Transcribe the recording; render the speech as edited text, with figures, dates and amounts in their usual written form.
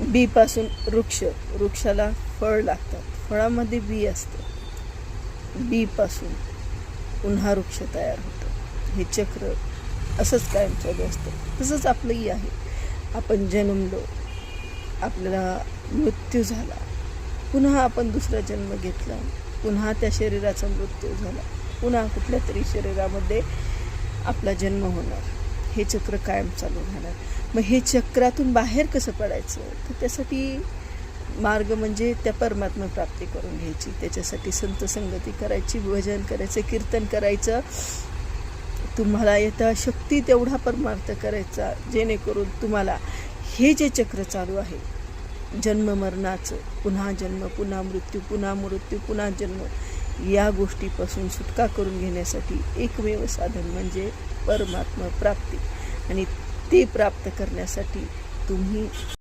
बीपासून वृक्षाला फळ लागतात, फळामध्ये बी असतं, बीपासून पुन्हा वृक्ष तयार होतं. हे चक्र असंच कायम चालू असतं. तसंच आपलंही आहे. आपण जन्मलो, आपल्याला मृत्यू झाला, पुन्हा आपण दुसरा जन्म घेतला, पुन्हा त्या शरीराचा मृत्यू झाला, पुन्हा कुठल्या तरी शरीरामध्ये आपला जन्म होणार. हे चक्र कायम चालू राहणार. मग हे चक्रातून बाहेर कसं पडायचं, तर त्यासाठी मार्ग म्हणजे त्या परमात्मा प्राप्ती करून घ्यायची. त्याच्यासाठी संत संगती करायची, भजन करायचं, कीर्तन करायचं. तुम्हाला यथाशक्ती तेवढा परमार्थ करायचा, जेणेकरून तुम्हाला हे जे चक्र चालू आहे, जन्म मरणाचं, पुन्हा जन्म, पुन्हा मृत्यू, पुन्हा मृत्यू, पुन्हा जन्म, या गोष्टीपासून सुटका करून घेण्यासाठी एकमेव साधन म्हणजे परमात्मा प्राप्ती. आणि ते प्राप्त करण्यासाठी तुम्ही